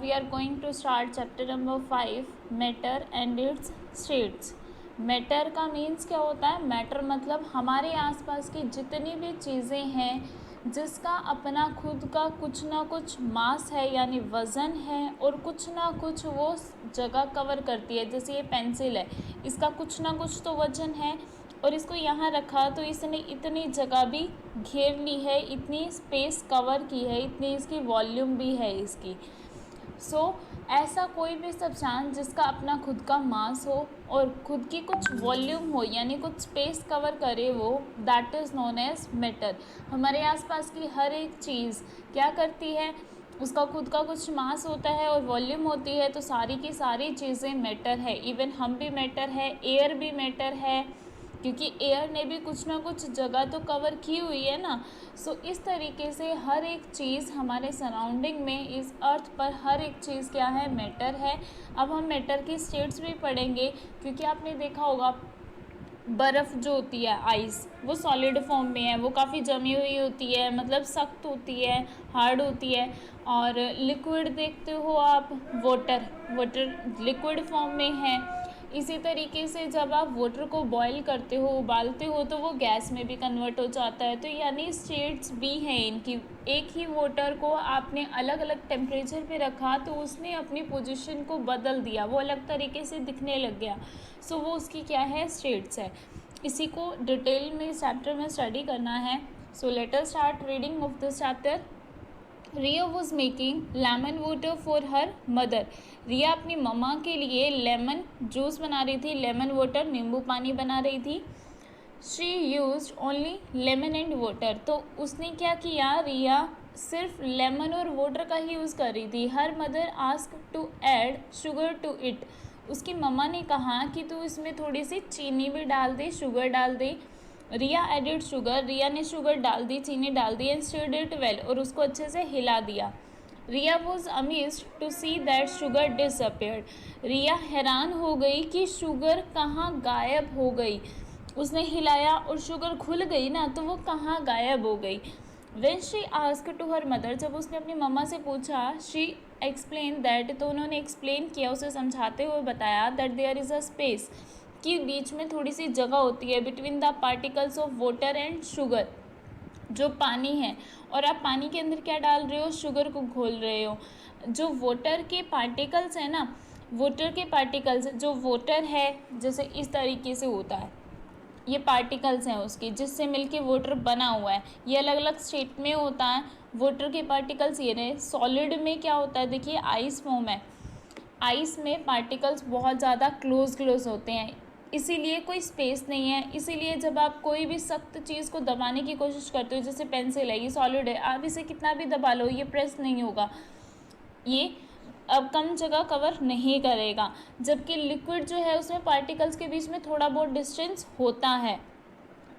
we are going to start chapter number 5, matter and its states. Matter का means क्या होता है? Matter मतलब हमारे आसपास की जितनी भी चीज़ें हैं जिसका अपना खुद का कुछ ना कुछ मास है यानी वज़न है और कुछ ना कुछ वो जगह कवर करती है। जैसे ये पेंसिल है, इसका कुछ ना कुछ तो वज़न है और इसको यहाँ रखा तो इसने इतनी जगह भी घेर ली है, इतनी स्पेस कवर की है, इतनी इसकी वॉल्यूम भी है इसकी। ऐसा कोई भी सब्सटेंस जिसका अपना खुद का मास हो और खुद की कुछ वॉल्यूम हो यानी कुछ स्पेस कवर करे, वो that is known as matter. हमारे आसपास की हर एक चीज़ क्या करती है? उसका खुद का कुछ मास होता है और वॉल्यूम होती है, तो सारी की सारी चीज़ें मैटर है। इवन हम भी मैटर है, एयर भी मैटर है, क्योंकि एयर ने भी कुछ ना कुछ जगह तो कवर की हुई है ना। इस तरीके से हर एक चीज़ हमारे सराउंडिंग में, इस अर्थ पर हर एक चीज़ क्या है? मैटर है। अब हम मैटर की स्टेट्स भी पढ़ेंगे, क्योंकि आपने देखा होगा बर्फ़ जो होती है, आइस, वो सॉलिड फॉर्म में है, वो काफ़ी जमी हुई होती है, मतलब सख्त होती है, हार्ड होती है। और लिक्विड देखते हो आप, वाटर लिक्विड फॉर्म में है। इसी तरीके से जब आप वाटर को बॉईल करते हो, उबालते हो, तो वो गैस में भी कन्वर्ट हो जाता है। तो यानी स्टेट्स भी हैं इनकी। एक ही वाटर को आपने अलग अलग टेम्परेचर पे रखा तो उसने अपनी पोजीशन को बदल दिया, वो अलग तरीके से दिखने लग गया। वो उसकी क्या है? स्टेट्स है। इसी को डिटेल में इस चैप्टर में स्टडी करना है। Let us start reading of this chapter. Riya was making lemon water for her mother. Riya अपनी मम्मा के लिए लेमन जूस बना रही थी, लेमन वाटर, नींबू पानी बना रही थी। She use only lemon and water. तो उसने क्या किया? रिया सिर्फ लेमन और वाटर का ही यूज़ कर रही थी। Her mother ask to add sugar to it. उसकी मम्मा ने कहा कि तू इसमें थोड़ी सी चीनी भी डाल दे, शुगर डाल दे। रिया एडिड शुगर। रिया ने शुगर डाल दी, चीनी डाल दी, एंड स्टिर्ड इट वेल, और उसको अच्छे से हिला दिया। Riya was amazed to see that sugar disappeared. Riya हैरान हो गई कि शुगर कहाँ गायब हो गई। उसने हिलाया और शुगर खुल गई ना, तो वो कहाँ गायब हो गई। When she asked to her mother, जब उसने अपनी मम्मा से पूछा, she explained that, तो उन्होंने एक्सप्लेन किया, उसे समझाते हुए बताया that there is a space, कि बीच में थोड़ी सी जगह होती है between the particles of water and sugar, जो पानी है, और आप पानी के अंदर क्या डाल रहे हो? शुगर को घोल रहे हो। जो वाटर के पार्टिकल्स है ना, वाटर के पार्टिकल्स, जो वाटर है जैसे इस तरीके से होता है, ये पार्टिकल्स हैं उसके, जिससे मिलके वाटर बना हुआ है। ये अलग अलग स्टेट में होता है वाटर के पार्टिकल्स। ये रहे। सॉलिड में क्या होता है? देखिए, आइस फॉर्म है। आइस में पार्टिकल्स बहुत ज़्यादा क्लोज होते हैं, इसीलिए कोई स्पेस नहीं है। इसीलिए जब आप कोई भी सख्त चीज़ को दबाने की कोशिश करते हो, जैसे पेंसिल है, ये सॉलिड है, आप इसे कितना भी दबा लो, ये प्रेस नहीं होगा, ये अब कम जगह कवर नहीं करेगा। जबकि लिक्विड जो है उसमें पार्टिकल्स के बीच में थोड़ा बहुत डिस्टेंस होता है।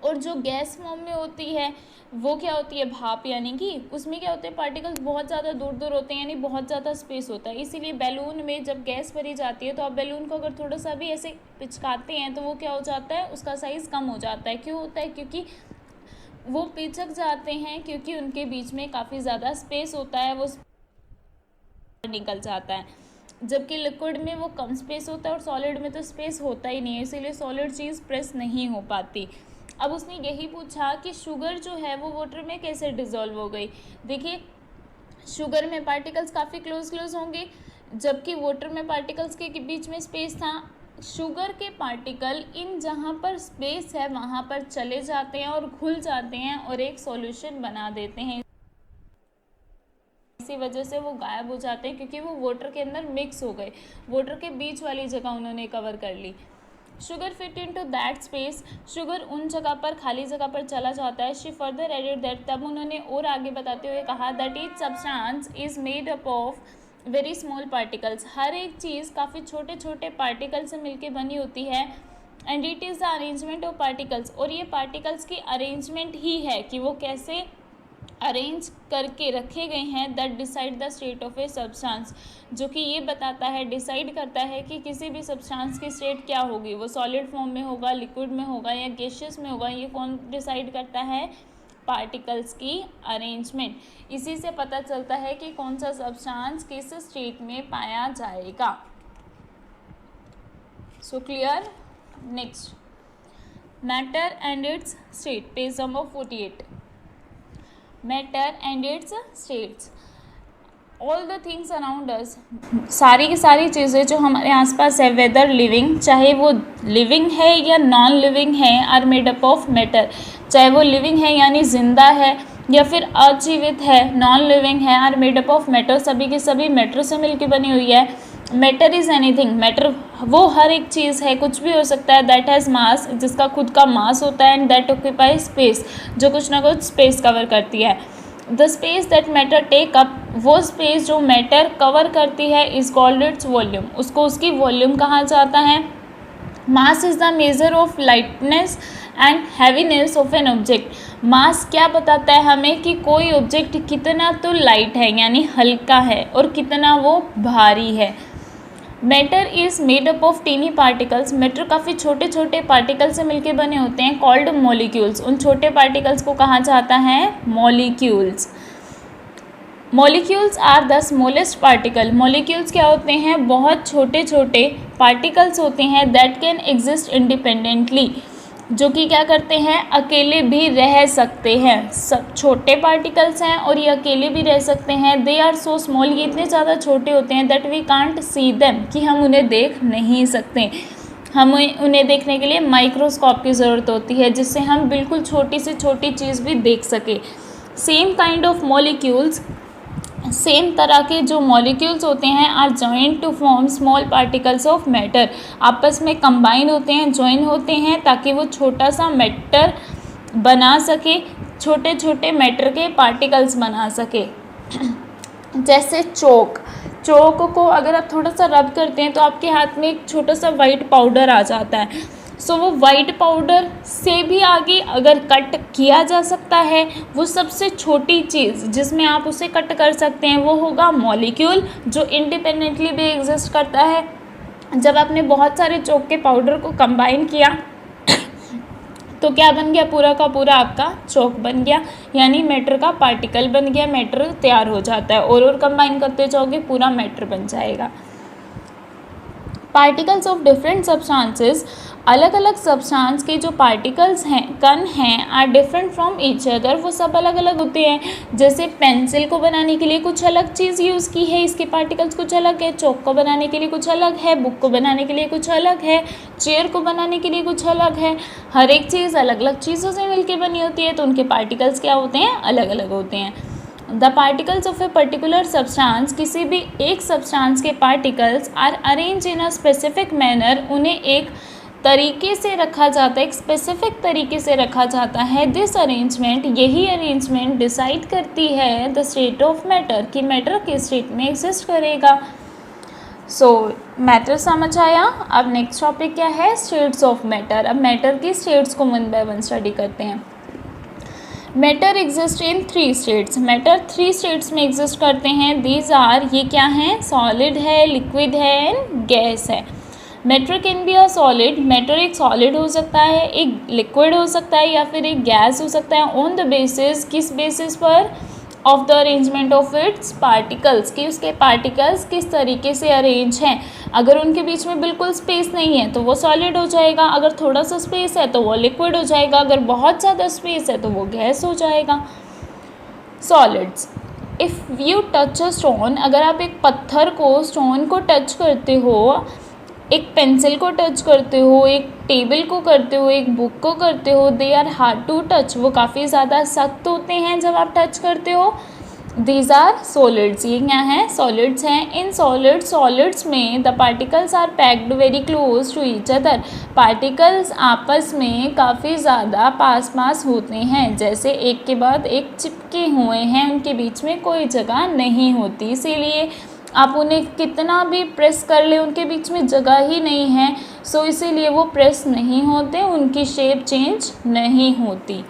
और जो गैस फॉर्म में होती है वो क्या होती है? भाप, यानी कि उसमें क्या होते हैं? पार्टिकल्स बहुत ज़्यादा दूर दूर होते हैं, यानी बहुत ज़्यादा स्पेस होता है। इसीलिए बैलून में जब गैस भरी जाती है तो आप बैलून को अगर थोड़ा सा भी ऐसे पिचकाते हैं तो वो क्या हो जाता है? उसका साइज़ कम हो जाता है। क्यों होता है? क्योंकि वो पिचक जाते हैं, क्योंकि उनके बीच में काफ़ी ज़्यादा स्पेस होता है, वो निकल जाता है। जबकि लिक्विड में वो कम स्पेस होता है और सॉलिड में तो स्पेस होता ही नहीं है, इसीलिए सॉलिड चीज़ प्रेस नहीं हो पाती। अब उसने यही पूछा कि शुगर जो है वो वाटर में कैसे डिज़ोल्व हो गई। देखिए, शुगर में पार्टिकल्स काफ़ी क्लोज होंगे, जबकि वाटर में पार्टिकल्स के बीच में स्पेस था। शुगर के पार्टिकल इन जहाँ पर स्पेस है वहाँ पर चले जाते हैं और घुल जाते हैं और एक सॉल्यूशन बना देते हैं। इसी वजह से वो गायब हो जाते हैं, क्योंकि वो वाटर के अंदर मिक्स हो गए, वाटर के बीच वाली जगह उन्होंने कवर कर ली। Sugar fit into that space. Sugar उन जगह पर, खाली जगह पर चला जाता है। शी फर्दर एडेड दैट, तब उन्होंने और आगे बताते हुए कहा, that each substance is made up of very small particles. हर एक चीज़ काफ़ी छोटे छोटे पार्टिकल से मिलकर बनी होती है। And it is the arrangement of particles, और ये पार्टिकल्स की अरेंजमेंट ही है कि वो कैसे अरेंज करके रखे गए हैं, that decide the state of a substance, जो कि ये बताता है, डिसाइड करता है कि किसी भी सब्सटेंस की स्टेट क्या होगी, वो सॉलिड फॉर्म में होगा, लिक्विड में होगा या गैसियस में होगा। ये कौन डिसाइड करता है? पार्टिकल्स की अरेंजमेंट। इसी से पता चलता है कि कौन सा सब्सटेंस किस स्टेट में पाया जाएगा। So clear. Next, matter and it's state, page number 48। Matter and it's states, all the things around us, सारी की सारी चीज़ें जो हमारे आसपास है, वेदर लिविंग, चाहे वो लिविंग है या नॉन लिविंग है, are made up of matter, चाहे वो लिविंग है यानी जिंदा है या फिर अजीवित है, नॉन लिविंग है, are made up of matter, सभी की सभी मैटर से मिलकर बनी हुई है। मैटर इज़ एनीथिंग, मैटर वो हर एक चीज़ है, कुछ भी हो सकता है, दैट हैज़ मास, जिसका खुद का मास होता है, एंड दैट ऑक्यूपाई स्पेस, जो कुछ ना कुछ स्पेस कवर करती है। The space that matter take up, वो स्पेस जो मैटर कवर करती है, इज कॉल्ड इट्स वॉल्यूम, उसको उसकी वॉल्यूम कहा जाता है। Mass is the measure of lightness and heaviness of an object, mass क्या बताता है हमें कि कोई ऑब्जेक्ट कितना तो लाइट है यानी हल्का है और कितना वो भारी है। Matter is made up of tiny particles, matter काफ़ी छोटे छोटे पार्टिकल से मिलकर बने होते हैं, कॉल्ड मॉलिक्यूल्स, उन छोटे पार्टिकल्स को कहा जाता है molecules. Molecules are the smallest particle, molecules क्या होते हैं, बहुत छोटे छोटे पार्टिकल्स होते हैं, दैट कैन एग्जिस्ट इंडिपेंडेंटली, जो कि क्या करते हैं, अकेले भी रह सकते हैं। सब छोटे पार्टिकल्स हैं और ये अकेले भी रह सकते हैं। दे आर सो स्मॉल, ये इतने ज़्यादा छोटे होते हैं, that we can't see them, कि हम उन्हें देख नहीं सकते। हमें उन्हें देखने के लिए माइक्रोस्कोप की ज़रूरत होती है, जिससे हम बिल्कुल छोटी से छोटी चीज़ भी देख सके। Same kind of molecules, same तरह के जो मॉलिक्यूल्स होते हैं, are joint to form small particles of matter, आपस में कंबाइन होते हैं, ज्वाइन होते हैं, ताकि वो छोटा सा मैटर बना सके, छोटे छोटे मैटर के पार्टिकल्स बना सके। जैसे चौक, चौक को अगर आप थोड़ा सा रब करते हैं तो आपके हाथ में एक छोटा सा वाइट पाउडर आ जाता है। सो वो वाइट पाउडर से भी आगे अगर कट किया जा सकता है, वो सबसे छोटी चीज़ जिसमें आप उसे कट कर सकते हैं वो होगा मॉलिक्यूल, जो इंडिपेंडेंटली भी एग्जिस्ट करता है। जब आपने बहुत सारे चौक के पाउडर को कंबाइन किया तो क्या बन गया, पूरा का पूरा आपका चौक बन गया, यानी मैटर का पार्टिकल बन गया, मैटर तैयार हो जाता है, और कंबाइन करते जाओगे पूरा मैटर बन जाएगा। पार्टिकल्स ऑफ डिफरेंट सब्सटेंसेस, अलग अलग सब्सटेंस के जो पार्टिकल्स हैं, कण हैं, are different from each other, वो सब अलग अलग होते हैं। जैसे पेंसिल को बनाने के लिए कुछ अलग चीज़ यूज़ की है, इसके पार्टिकल्स कुछ अलग है, चौक को बनाने के लिए कुछ अलग है, बुक को बनाने के लिए कुछ अलग है, चेयर को बनाने के लिए कुछ अलग है। हर एक चीज़ अलग अलग चीज़ों से मिलकर बनी होती है, तो उनके पार्टिकल्स क्या होते हैं, अलग अलग होते हैं। The particles of a particular substance, किसी भी एक सब्सटेंस के particles are arrange in a specific manner, उन्हें एक तरीके से रखा जाता है, एक स्पेसिफिक तरीके से रखा जाता है। दिस अरेंजमेंट, यही अरेंजमेंट डिसाइड करती है द स्टेट ऑफ मैटर, कि मैटर किस स्टेट में एग्जिस्ट करेगा। सो मैटर समझ आया। अब नेक्स्ट टॉपिक क्या है, स्टेट्स ऑफ मैटर। अब मैटर की स्टेट्स को वन बाय वन स्टडी करते हैं। Matter exist in 3 states, matter 3 states में एग्जिस्ट करते हैं। दीज आर, ये क्या हैं, सॉलिड है, लिक्विड है एंड गैस है। Matter can be a solid, matter एक सॉलिड हो सकता है, एक लिक्विड हो सकता है, या फिर एक गैस हो सकता है। ऑन द बेसिस, किस बेसिस पर, of the arrangement of its particles, कि उसके पार्टिकल्स किस तरीके से अरेंज हैं। अगर उनके बीच में बिल्कुल स्पेस नहीं है तो वो सॉलिड हो जाएगा, अगर थोड़ा सा स्पेस है तो वो लिक्विड हो जाएगा, अगर बहुत ज़्यादा स्पेस है तो वो गैस हो जाएगा। Solids, if you touch a stone, अगर आप एक पत्थर को, स्टोन को टच करते हो, एक पेंसिल को टच करते हो, एक टेबल को करते हो, एक बुक को करते हो, they are hard to touch, वो काफ़ी ज़्यादा सख्त होते हैं जब आप टच करते हो। दीज आर सॉलिड्स, ये क्या हैं, सॉलिड्स हैं। इन सॉलिड्स में the particles are packed very close to each other, particles आपस में काफ़ी ज़्यादा पास होते हैं, जैसे एक के बाद एक चिपके हुए हैं, उनके बीच में कोई जगह नहीं होती, इसीलिए आप उन्हें कितना भी प्रेस कर ले उनके बीच में जगह ही नहीं है, सो इसीलिए वो प्रेस नहीं होते, उनकी शेप चेंज नहीं होती।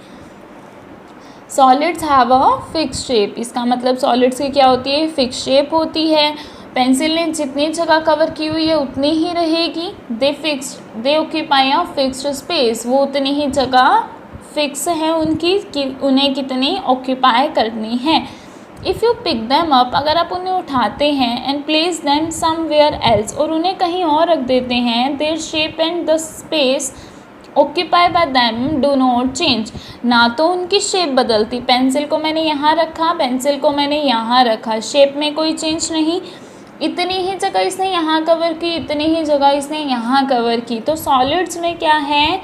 Solids have a fix shape, इसका मतलब सॉलिड्स की क्या होती है, फिक्स शेप होती है। पेंसिल ने जितनी जगह कवर की हुई है उतनी ही रहेगी। दे ऑक्यूपाई अ फिक्स्ड स्पेस, वो उतनी ही जगह फिक्स है उनकी कि उन्हें कितनी ऑक्यूपाई करनी है। If you pick them up, अगर आप उन्हें उठाते हैं, and place them somewhere else, और उन्हें कहीं और रख देते हैं, their shape and the space occupy by them do not change, ना तो उनकी शेप बदलती, पेंसिल को मैंने यहाँ रखा, पेंसिल को मैंने यहाँ रखा, शेप में कोई चेंज नहीं, इतनी ही जगह इसने यहाँ कवर की, इतनी ही जगह इसने यहाँ कवर की। तो सॉलिड्स में क्या है,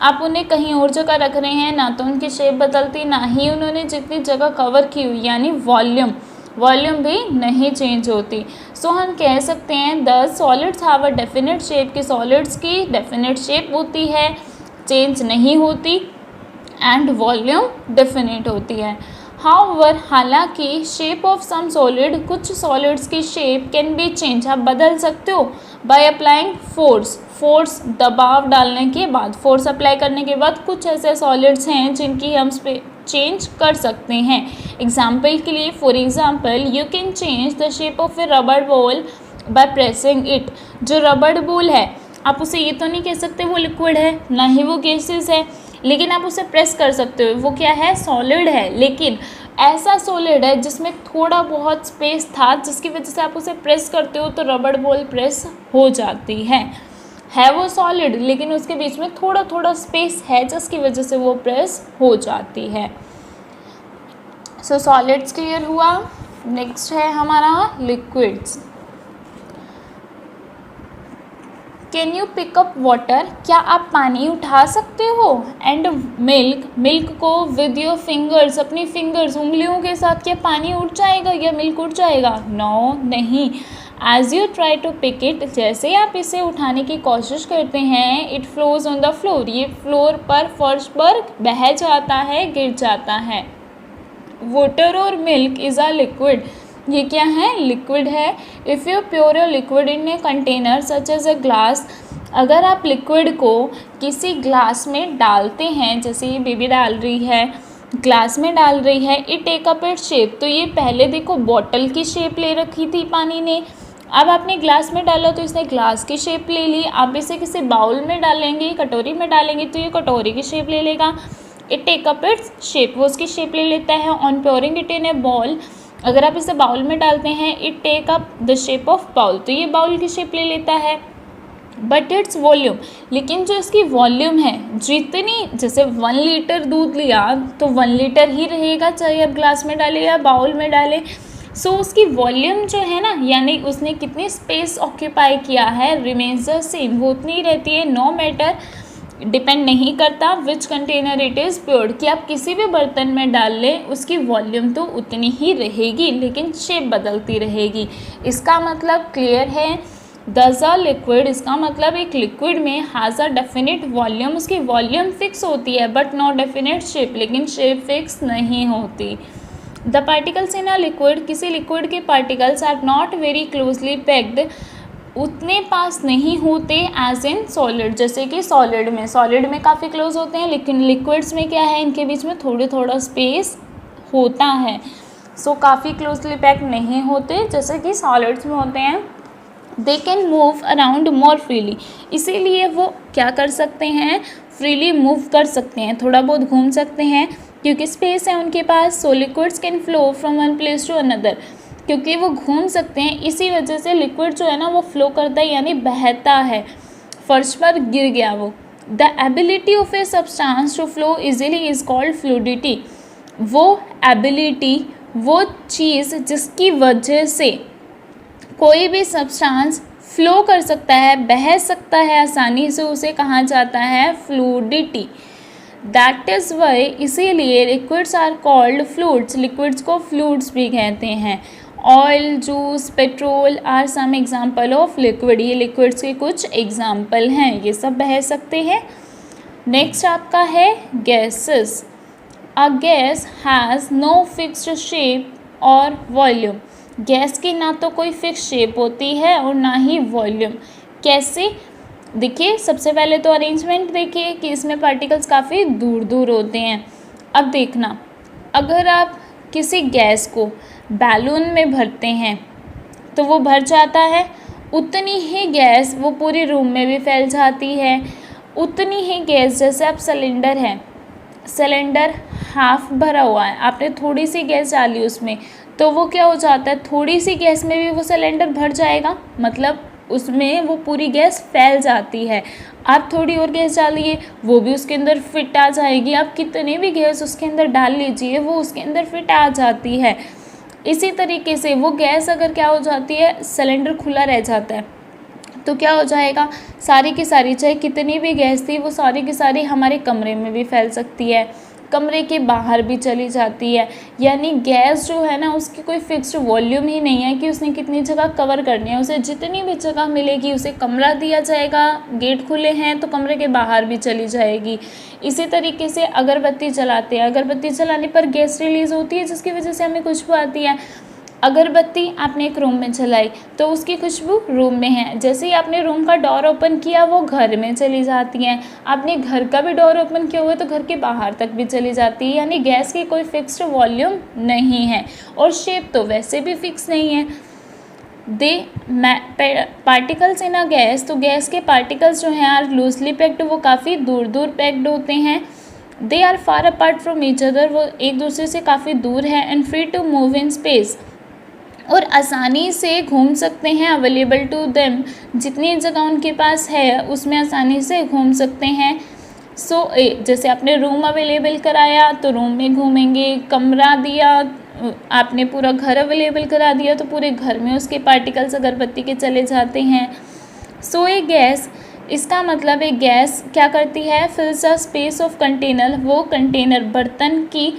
आप उन्हें कहीं और जगह रख रहे हैं, ना तो उनकी शेप बदलती, ना ही उन्होंने जितनी जगह कवर की हुई यानी वॉल्यूम भी नहीं चेंज होती। सो हम कह सकते हैं the solids have a definite shape, कि सॉलिड्स की डेफिनेट शेप होती है, चेंज नहीं होती, एंड वॉल्यूम डेफिनेट होती है। हाउएवर, हालांकि शेप ऑफ सम सॉलिड, कुछ सॉलिड्स की शेप कैन बी चेंज, आप बदल सकते हो बाय अप्लाइंग फोर्स दबाव डालने के बाद, फोर्स अप्लाई करने के बाद कुछ ऐसे सॉलिड्स हैं जिनकी हम चेंज कर सकते हैं। एग्जाम्पल के लिए, for example, you can change the shape of A rubber ball by pressing it. जो रबर बॉल है, आप उसे ये तो नहीं कह सकते वो लिक्विड है, ना ही वो गैसेस है, लेकिन आप उसे प्रेस कर सकते हो, वो क्या है, सॉलिड है। लेकिन ऐसा सॉलिड है जिसमें थोड़ा बहुत स्पेस था, जिसकी वजह से आप उसे प्रेस करते हो तो रबर बॉल प्रेस हो जाती है वो सॉलिड, लेकिन उसके बीच में थोड़ा थोड़ा स्पेस है जिसकी वजह से वो प्रेस हो जाती है। सो सॉलिड्स क्लियर हुआ। नेक्स्ट है हमारा liquids. Can you pick up water, क्या आप पानी उठा सकते हो, एंड मिल्क को विद योर फिंगर्स, अपनी फिंगर्स उंगलियों के साथ क्या पानी उठ जाएगा या मिल्क उठ जाएगा, नो नहीं। As you try to pick it, जैसे आप इसे उठाने की कोशिश करते हैं, it flows on the floor, ये फ्लोर पर, फर्श पर बह जाता है, गिर जाता है। वाटर और मिल्क इज़ अ लिक्विड, ये क्या है, लिक्विड है। If you pour a liquid in a container such as a glass, अगर आप लिक्विड को किसी ग्लास में डालते हैं, जैसे ये बेबी डाल रही है, ग्लास में डाल रही है, it take up it shape, तो ये पहले देखो बॉटल की शेप ले रखी थी पानी ने, अब आपने ग्लास में डाला तो इसने ग्लास की शेप ले ली। आप इसे किसी बाउल में डालेंगे, कटोरी में डालेंगे तो ये कटोरी की शेप ले लेगा। It take up its shape, वो उसकी शेप ले लेता है। On pouring it in a bowl, अगर आप इसे बाउल में डालते हैं, it take up the shape of bowl, तो ये बाउल की शेप ले लेता है। बट इट्स वॉल्यूम, लेकिन जो इसकी वॉल्यूम है, जितनी, जैसे 1 लीटर दूध लिया तो 1 लीटर ही रहेगा, चाहे आप ग्लास में डालें या बाउल में डालें। सो उसकी वॉल्यूम जो है ना, यानी उसने कितनी स्पेस ऑक्यूपाई किया है, रिमेन्स द सेम, वो उतनी ही रहती है। नो मैटर, डिपेंड नहीं करता विच कंटेनर इट इज़ प्योर्ड, कि आप किसी भी बर्तन में डाल लें उसकी वॉल्यूम तो उतनी ही रहेगी, लेकिन शेप बदलती रहेगी। इसका मतलब क्लियर है। दस अ लिक्विड, इसका मतलब एक लिक्विड में हैज़ अ डेफिनेट वॉल्यूम, उसकी वॉल्यूम फिक्स होती है बट नॉट डेफिनेट शेप, लेकिन शेप फिक्स नहीं होती। The particles in a liquid, किसी लिक्विड के particles are not very closely packed, उतने पास नहीं होते एज इन सॉलिड, जैसे कि सॉलिड में काफ़ी क्लोज होते हैं, लेकिन लिक्विड्स में क्या है, इनके बीच में थोड़ा स्पेस होता है। सो काफ़ी क्लोजली पैक्ड नहीं होते जैसे कि सॉलिड्स में होते हैं। They can move around more freely, इसीलिए वो क्या कर सकते हैं, फ्रीली मूव कर सकते हैं, थोड़ा बहुत घूम सकते हैं क्योंकि स्पेस है उनके पास। So liquids can flow from one place to another, क्योंकि वो घूम सकते हैं, इसी वजह से लिक्विड जो है ना वो फ्लो करता है, यानी बहता है। फर्श पर गिर गया वो। The ability of a substance to flow easily is called fluidity, वो एबिलिटी, वो चीज़ जिसकी वजह से कोई भी सब्सटेंस फ्लो कर सकता है, बह सकता है आसानी से, उसे कहा जाता है फ्लूइडिटी। दैट इज़ वाई, इसीलिए liquids are called fluids, liquids को फ्लूइड्स भी कहते हैं। Oil, juice, petrol are some example of liquid, ये लिक्विड्स के कुछ एग्जाम्पल हैं, ये सब बह सकते हैं। नेक्स्ट आपका है gases. A gas has no fixed shape और वॉल्यूम, गैस की ना तो कोई फिक्स शेप होती है और ना ही वॉल्यूम। कैसे, देखिए सबसे पहले तो अरेंजमेंट देखिए कि इसमें पार्टिकल्स काफ़ी दूर दूर होते हैं। अब देखना, अगर आप किसी गैस को बैलून में भरते हैं तो वो भर जाता है, उतनी ही गैस वो पूरे रूम में भी फैल जाती है। उतनी ही गैस, जैसे आप सिलेंडर है, सिलेंडर हाफ भरा हुआ है, आपने थोड़ी सी गैस डाली उसमें, तो वो क्या हो जाता है, थोड़ी सी गैस में भी वो सिलेंडर भर जाएगा, मतलब उसमें वो पूरी गैस फैल जाती है। आप थोड़ी और गैस डालिए, वो भी उसके अंदर फिट आ जाएगी। आप कितने भी गैस उसके अंदर डाल लीजिए, वो उसके अंदर फिट आ जाती है। इसी तरीके से वो गैस अगर क्या हो जाती है, सिलेंडर खुला रह जाता है, तो क्या हो जाएगा, सारी की सारी, चाहे कितनी भी गैस थी, वो सारी की सारी हमारे कमरे में भी फैल सकती है, कमरे के बाहर भी चली जाती है। यानी गैस जो है ना, उसकी कोई फिक्स्ड वॉल्यूम ही नहीं है कि उसने कितनी जगह कवर करनी है। उसे जितनी भी जगह मिलेगी उसे कमरा दिया जाएगा, गेट खुले हैं तो कमरे के बाहर भी चली जाएगी। इसी तरीके से अगरबत्ती जलाते हैं, अगरबत्ती जलाने पर गैस रिलीज़ होती है जिसकी वजह से हमें खुशबू आती है। अगरबत्ती आपने एक रूम में जलाई तो उसकी खुशबू रूम में है, जैसे ही आपने रूम का डोर ओपन किया वो घर में चली जाती हैं। आपने घर का भी डोर ओपन किया हुआ तो घर के बाहर तक भी चली जाती है। यानी गैस की कोई फिक्स्ड वॉल्यूम नहीं है, और शेप तो वैसे भी फिक्स नहीं है। पार्टिकल्स इन अ गैस, तो गैस के पार्टिकल्स जो हैं आर लूजली पैक्ड, वो काफ़ी दूर दूर पैक्ड होते हैं। They are far apart from each other, वो एक दूसरे से काफ़ी दूर है। And free to move in space, और आसानी से घूम सकते हैं। अवेलेबल टू देम, जितनी जगह उनके पास है उसमें आसानी से घूम सकते हैं। जैसे आपने रूम अवेलेबल कराया तो रूम में घूमेंगे, कमरा दिया, आपने पूरा घर अवेलेबल करा दिया तो पूरे घर में उसके पार्टिकल्स अगरबत्ती के चले जाते हैं। ए गैस, इसका मतलब एक गैस क्या करती है, फिल्स अ स्पेस ऑफ कंटेनर, वो कंटेनर बर्तन की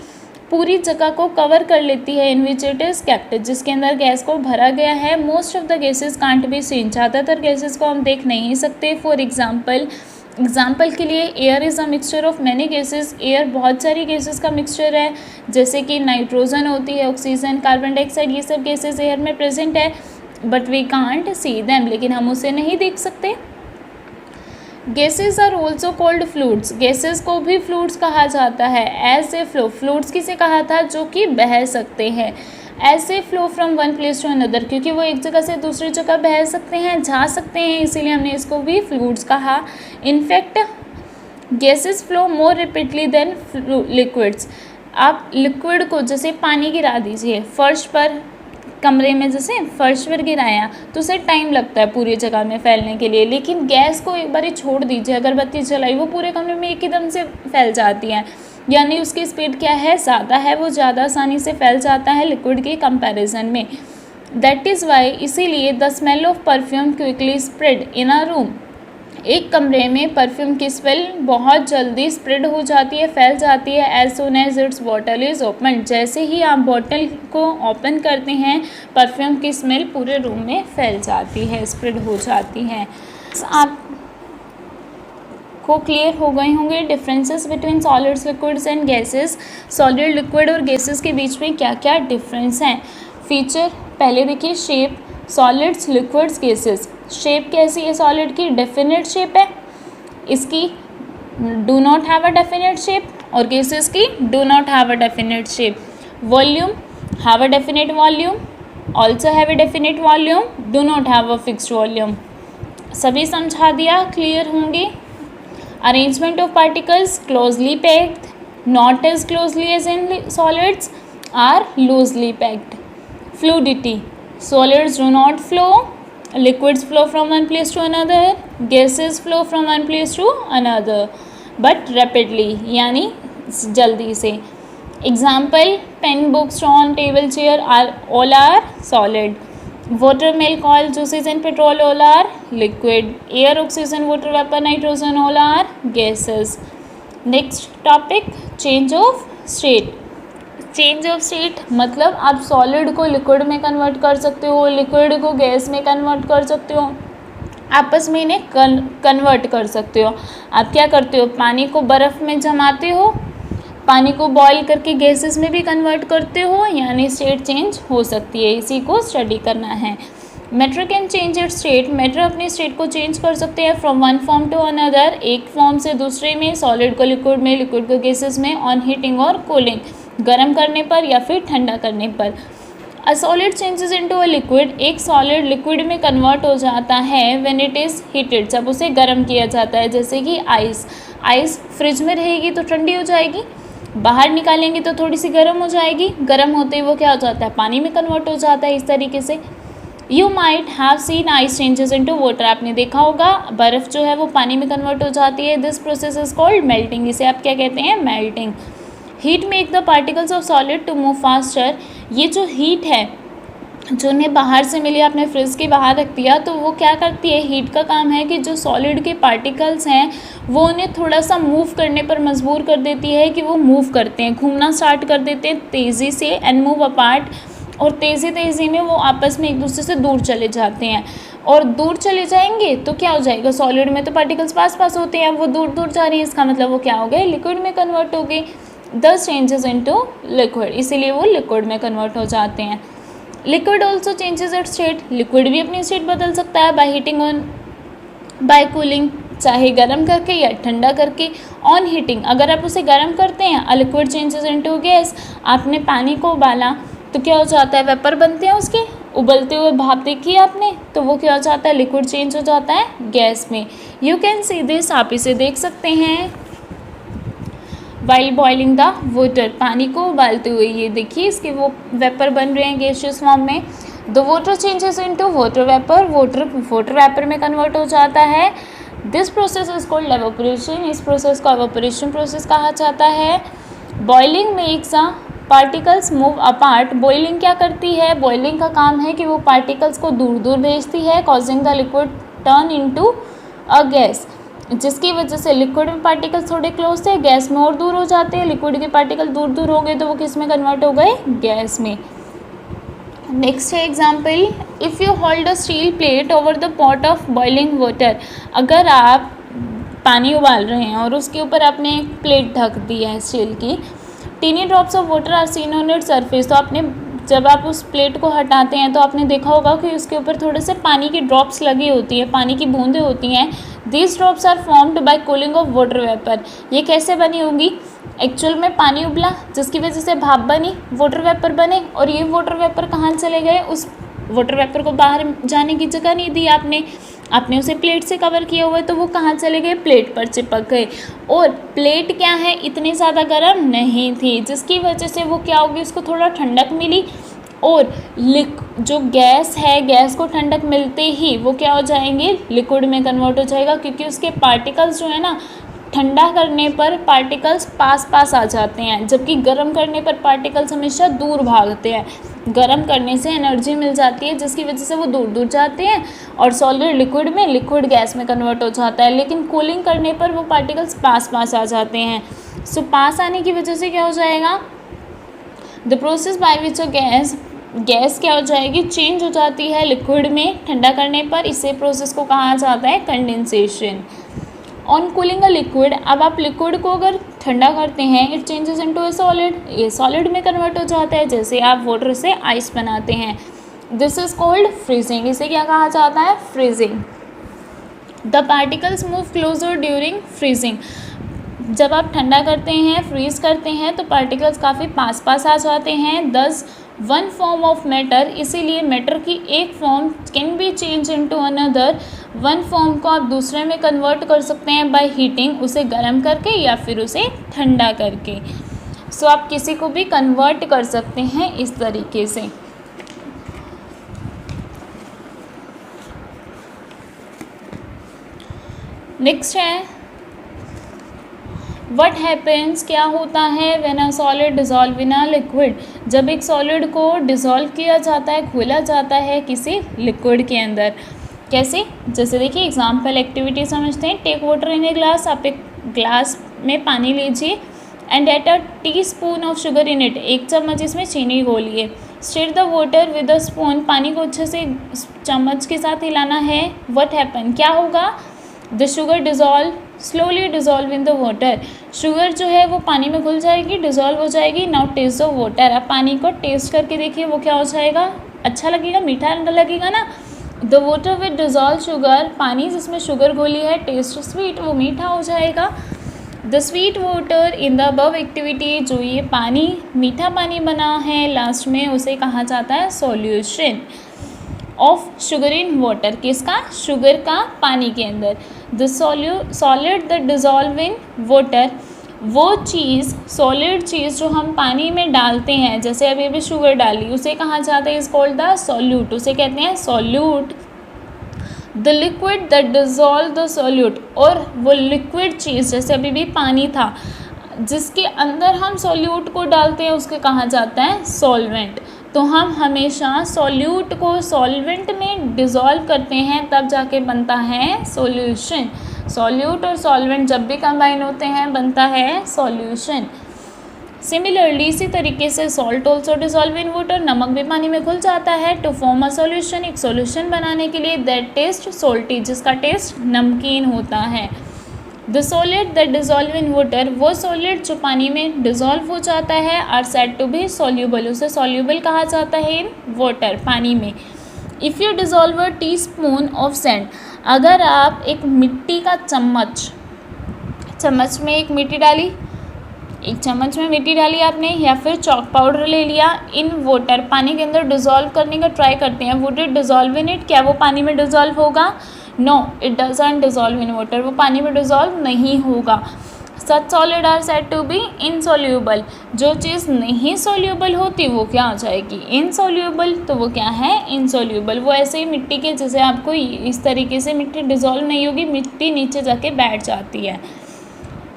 पूरी जगह को कवर कर लेती है, इन विच इट इज़ केप्ट, जिसके अंदर गैस को भरा गया है। Most of the gases can't be seen, ज़्यादातर गैसेस को हम देख नहीं सकते। फॉर एग्जाम्पल के लिए air is a mixture of many gases, air बहुत सारी गैसेस का मिक्सचर है, जैसे कि नाइट्रोजन होती है, ऑक्सीजन, कार्बन डाइऑक्साइड, ये सब गैसेस एयर में प्रेजेंट है। But we can't see them, लेकिन हम उसे नहीं देख सकते। Gases are also called fluids, gases को भी फ्लूइड्स कहा जाता है। एज ए फ्लो, फ्लूइड्स किसे कहा था, जो कि बह सकते हैं। As a flow from one place to another, क्योंकि वो एक जगह से दूसरी जगह बह सकते हैं, जा सकते हैं, इसीलिए हमने इसको भी फ्लूइड्स कहा। इनफैक्ट गैसेज फ्लो मोर रेपिडली देन लिक्विड्स। आप लिक्विड को, जैसे पानी गिरा दीजिए फर्श पर, कमरे में जैसे फर्श पर गिराया तो उसे टाइम लगता है पूरी जगह में फैलने के लिए, लेकिन गैस को एक बार छोड़ दीजिए, अगरबत्ती जलाई, वो पूरे कमरे में एक ही दम से फैल जाती है। यानी उसकी स्पीड क्या है, ज़्यादा है, वो ज़्यादा आसानी से फैल जाता है लिक्विड के कंपैरिजन में। दैट इज़ वाई, इसीलिए the smell of perfume quickly spread in a room, एक कमरे में परफ्यूम की स्मेल बहुत जल्दी स्प्रेड हो जाती है, फैल जाती है। As soon as its bottle is open, जैसे ही आप बॉटल को ओपन करते हैं परफ्यूम की स्मेल पूरे रूम में फैल जाती है, स्प्रेड हो जाती है। आप को क्लियर हो गए होंगे differences between solids, liquids and gases. Solid, liquid और गैसेस के बीच में क्या क्या डिफरेंस हैं। फीचर पहले देखिए, shape, solids, liquids, gases. Shape कैसी है सॉलिड की, डेफिनेट शेप है, इसकी do not have a definite shape, और गैसेस की do not have a definite shape. Volume, have a definite volume, also have a definite volume, do not have a fixed volume. सभी समझा दिया, clear होंगे। Arrangement of particles, closely packed, not as closely as in solids, are loosely packed. Fluidity, solids do not flow, liquids flow from one place to another, gases flow from one place to another, but rapidly, यानी जल्दी से। Example, pen, book, stone, table, chair are all are solid. Water, milk, oil, juices and petrol all are liquid. Air, oxygen, water vapor, nitrogen all are gases. Next topic, change of state. Change of state मतलब आप solid को liquid में convert कर सकते हो, liquid को gas में convert कर सकते हो, आपस में इन्हें कन्वर्ट कर सकते हो। आप क्या करते हो, पानी को बर्फ़ में जमाते हो, पानी को बॉईल करके गैसेस में भी कन्वर्ट करते हो, यानी स्टेट चेंज हो सकती है, इसी को स्टडी करना है। Matter can change its state, matter अपनी स्टेट को चेंज कर सकते हैं from one form to another, एक फॉर्म से दूसरे में, सॉलिड को लिक्विड में, लिक्विड को गैसेस में, ऑन हीटिंग और कूलिंग, गर्म करने पर या फिर ठंडा करने पर। A solid changes into a liquid, एक सॉलिड लिक्विड में कन्वर्ट हो जाता है व्हेन इट इज़ हीटेड, जब उसे गर्म किया जाता है। जैसे कि आइस फ्रिज में रहेगी तो ठंडी हो जाएगी, बाहर निकालेंगे तो थोड़ी सी गर्म हो जाएगी, गर्म होते ही वो क्या हो जाता है, पानी में कन्वर्ट हो जाता है। इस तरीके से you might have seen ice changes into water, आपने देखा होगा बर्फ़ जो है वो पानी में कन्वर्ट हो जाती है। This process is called melting, इसे आप क्या कहते हैं, melting. Heat make the particles of solid to move faster, ये जो हीट है जो उन्हें बाहर से मिली, आपने फ्रिज के बाहर रख दिया, तो वो क्या करती है, हीट का काम है कि जो सॉलिड के पार्टिकल्स हैं वो उन्हें थोड़ा सा मूव करने पर मजबूर कर देती है कि वो मूव करते हैं, घूमना स्टार्ट कर देते हैं तेज़ी से, एंड मूव अपार्ट, और तेज़ी में वो आपस में एक दूसरे से दूर चले जाते हैं। और दूर चले जाएंगे तो क्या हो जाएगा, सॉलिड में तो पार्टिकल्स पास होते हैं, वो दूर दूर जा रही है, इसका मतलब वो क्या हो गए, लिक्विड में कन्वर्ट हो गए। दस चेंजेस इनटू लिक्विड, इसीलिए वो लिक्विड में कन्वर्ट हो जाते हैं। Liquid also changes its state, liquid भी अपनी स्टेट बदल सकता है by heating on by cooling, चाहे गर्म करके या ठंडा करके। ऑन हीटिंग, अगर आप उसे गर्म करते हैं, a liquid changes into gas, आपने पानी को उबाला तो क्या हो जाता है, वेपर बनते हैं उसके, उबलते हुए भाप देखी है आपने, तो वो क्या हो जाता है, लिक्विड चेंज हो जाता है गैस में। यू कैन सी दिस, आप इसे देख सकते हैं। वाइल बॉइलिंग द वाटर, पानी को उबालते हुए, ये देखिए इसके वो वेपर बन रहे हैं गैसियस फॉर्म में। The water changes into water vapour, water vapour में कन्वर्ट हो जाता है। This process is called evaporation, इस प्रोसेस को एवापोरेशन प्रोसेस कहा जाता है। Boiling makes a particles move apart, boiling क्या करती है, बॉइलिंग का काम है कि वो पार्टिकल्स को दूर दूर भेजती है। Causing the liquid turn into a gas, जिसकी वजह से लिक्विड में पार्टिकल्स थोड़े क्लोज थे, गैस में और दूर हो जाते हैं, लिक्विड के पार्टिकल दूर दूर हो गए तो वो किस में कन्वर्ट हो गए, गैस में। नेक्स्ट है example, if you hold a steel plate over the pot of boiling water, अगर आप पानी उबाल रहे हैं और उसके ऊपर आपने एक प्लेट ढक दी है स्टील की, tiny drops of water are seen on its surface, तो आपने जब आप उस प्लेट को हटाते हैं तो आपने देखा होगा कि उसके ऊपर थोड़े से पानी की ड्रॉप्स लगी होती है, पानी की बूंदें होती हैं। These drops are formed by cooling of water vapour, ये कैसे बनी होंगी, एक्चुअल में पानी उबला जिसकी वजह से भाप बनी, वाटर वेपर बने, और ये वाटर वेपर कहाँ चले गए, उस वाटर वेपर को बाहर जाने की जगह नहीं दी आपने उसे प्लेट से कवर किया हुआ है, तो वो कहाँ चले गए, प्लेट पर चिपक गए। और प्लेट क्या है, इतनी ज़्यादा गर्म नहीं थी, जिसकी वजह से वो क्या होगी, उसको थोड़ा ठंडक मिली, और जो गैस है, गैस को ठंडक मिलते ही वो क्या हो जाएंगे, लिक्विड में कन्वर्ट हो जाएगा, क्योंकि उसके पार्टिकल्स जो है ना, ठंडा करने पर पार्टिकल्स पास आ जाते हैं, जबकि गर्म करने पर पार्टिकल्स हमेशा दूर भागते हैं। गर्म करने से एनर्जी मिल जाती है जिसकी वजह से वो दूर दूर जाते हैं, और सॉलिड लिक्विड में, लिक्विड गैस में कन्वर्ट हो जाता है। लेकिन कूलिंग करने पर वो पार्टिकल्स पास आ जाते हैं। सो पास आने की वजह से क्या हो जाएगा, the process by which a gas क्या हो जाएगी, चेंज हो जाती है लिक्विड में ठंडा करने पर, इसे प्रोसेस को कहा जाता है condensation. On cooling a liquid, अब आप लिक्विड को अगर ठंडा करते हैं, it changes into a solid, ये सॉलिड में कन्वर्ट हो जाता है, जैसे आप वाटर से आइस बनाते हैं। दिस इज कॉल्ड फ्रीजिंग, इसे क्या कहा जाता है, freezing. The particles move closer during freezing, जब आप ठंडा करते हैं, फ्रीज करते हैं, तो पार्टिकल्स काफ़ी पास आ जाते हैं। दस वन फॉर्म ऑफ मैटर, इसीलिए मैटर की एक form can be change into another, one form को आप दूसरे में कन्वर्ट कर सकते हैं बाय हीटिंग, उसे गर्म करके या फिर उसे ठंडा करके। सो आप किसी को भी कन्वर्ट कर सकते हैं इस तरीके से। नेक्स्ट है व्हाट हैपेंस, क्या होता है when a solid dissolve in a liquid, जब एक सॉलिड को डिज़ोल्व किया जाता है, घोला जाता है किसी लिक्विड के अंदर। कैसे, जैसे देखिए एग्जाम्पल एक्टिविटी समझते हैं। Take water in a glass, आप एक ग्लास में पानी लीजिए, and add a teaspoon of sugar in it, एक चम्मच इसमें चीनी घोलिए। Stir the water with a spoon, पानी को अच्छे से चम्मच के साथ हिलाना है। व्हाट हैपन, क्या होगा, the sugar dissolve slowly dissolve in the water, sugar जो है वो पानी में घुल जाएगी, डिज़ोल्व हो जाएगी। नाउ टेस्ट द वाटर, आप पानी को टेस्ट करके देखिए वो क्या हो जाएगा, अच्छा लगेगा, मीठा लगेगा ना। The water with dissolve sugar, पानी जिसमें शुगर घोली है, टेस्ट स्वीट, वो मीठा हो जाएगा। The sweet water in the above activity, जो ये पानी मीठा पानी बना है लास्ट में, उसे कहा जाता है solution of sugar in water. किसका? शुगर का पानी के अंदर। The solid the dissolve in water, वो चीज़ सॉलिड चीज़ जो हम पानी में डालते हैं, जैसे अभी अभी शुगर डाली, उसे कहा जाता है इज कॉल्ड द सॉल्यूट, उसे कहते हैं solute. The liquid that dissolve the solute, और वो लिक्विड चीज़ जैसे अभी भी पानी था जिसके अंदर हम सॉल्यूट को डालते हैं, उसके कहा जाता है सॉल्वेंट। तो हम हमेशा सॉल्यूट को सॉल्वेंट में डिज़ोल्व करते हैं, तब जाके बनता है सॉल्यूशन। सॉल्यूट और सॉल्वेंट जब भी कंबाइन होते हैं बनता है सॉल्यूशन। सिमिलरली इसी तरीके से salt also dissolve in water, नमक भी पानी में घुल जाता है टू फॉर्म अ सॉल्यूशन, एक सॉल्यूशन बनाने के लिए, दैट टेस्ट सोल्टी, जिसका टेस्ट नमकीन होता है। The solid that dissolve in water, वो सॉलिड जो पानी में डिज़ोल्व हो जाता है, are said to be soluble, उसे सॉल्यूबल कहा जाता है इन वाटर, पानी में। If you dissolve a teaspoon of sand, अगर आप एक मिट्टी का चम्मच में एक मिट्टी डाली, एक चम्मच में मिट्टी डाली आपने, या फिर चॉक पाउडर ले लिया, इन वाटर, पानी के अंदर डिज़ोल्व करने का ट्राई करते हैं, would it dissolve in it, क्या वो पानी में डिज़ोल्व होगा? No, it doesn't dissolve in water, वो पानी में डिज़ोल्व नहीं होगा। Such solid are said to be insoluble, जो चीज़ नहीं सॉल्यूबल होती वो क्या हो जाएगी? इनसॉल्यूबल, तो वो क्या है? इनसॉल्यूबल। वो ऐसे ही मिट्टी के, जैसे आपको इस तरीके से मिट्टी डिज़ोल्व नहीं होगी, मिट्टी नीचे जाके बैठ जाती है।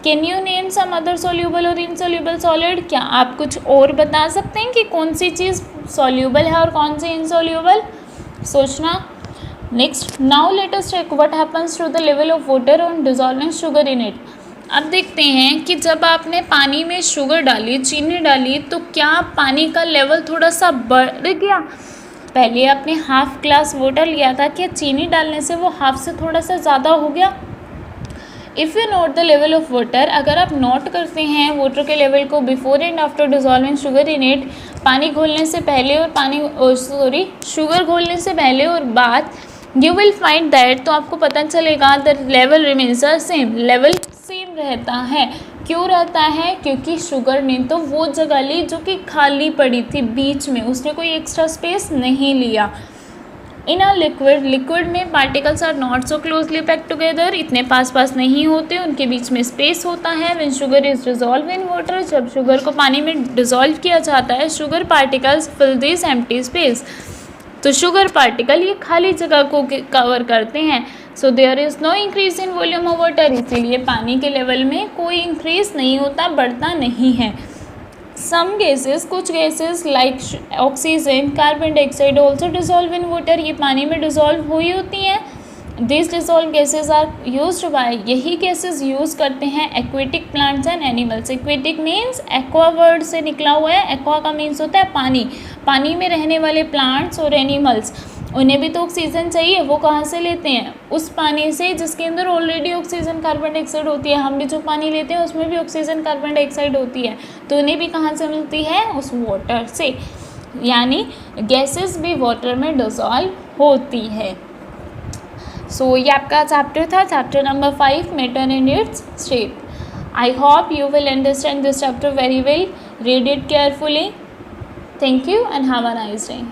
Can you name some other soluble और इनसॉल्यूबल सॉलिड, क्या आप कुछ और बता सकते हैं कि कौन सी चीज़ सॉल्यूबल है और कौन सी इनसॉल्यूबल? सोचना। Next, now let us check what happens to the level of water on dissolving sugar in it. अब देखते हैं कि जब आपने पानी में शुगर डाली, चीनी डाली, तो क्या पानी का लेवल थोड़ा सा बढ़ गया? पहले आपने हाफ ग्लास वाटर लिया था, क्या चीनी डालने से वो हाफ से थोड़ा सा ज़्यादा हो गया? If you note the level of water, अगर आप नोट करते हैं वाटर के लेवल को before and after dissolving sugar in it, पानी घोलने से पहले और शुगर घोलने से पहले और बाद, यू विल फाइंड दैट, तो आपको पता चलेगा the level remains the same, level same रहता है। क्यों रहता है? क्योंकि शुगर ने तो वो जगह ली जो कि खाली पड़ी थी बीच में, उसने कोई एक्स्ट्रा स्पेस नहीं लिया। इन अ लिक्विड में particles are not so closely packed together, इतने पास नहीं होते, उनके बीच में स्पेस होता है। When sugar is dissolve in water, जब शुगर को पानी में डिज़ोल्व किया जाता है, sugar particles fill this empty space, तो शुगर पार्टिकल ये खाली जगह को कवर करते हैं। So there is no increase in volume of water, इसीलिए पानी के लेवल में कोई इंक्रीज नहीं होता, बढ़ता नहीं है। सम गैसेस, कुछ gases like oxygen, carbon dioxide also dissolve in water, ये पानी में डिज़ोल्व हुई होती हैं। This dissolve gases are used by, यही गैसेज यूज़ करते हैं aquatic plants and animals. Aquatic means aqua word से निकला हुआ है, एक्वा का मीन्स होता है पानी, पानी में रहने वाले प्लांट्स और एनिमल्स, उन्हें भी तो ऑक्सीजन चाहिए, वो कहाँ से लेते हैं? उस पानी से जिसके अंदर ऑलरेडी ऑक्सीजन कार्बन डाइऑक्साइड होती है। हम भी जो पानी लेते हैं उसमें भी ऑक्सीजन कार्बन डाइऑक्साइड होती है, तो उन्हें भी कहाँ से मिलती है? उस वाटर से, यानी गैसेस भी वाटर में डिज़ोल्व होती है। सो ये आपका चैप्टर था, chapter number 5, matter and its shape. I hope you will understand this chapter very well. Read it carefully. Thank you and have a nice day.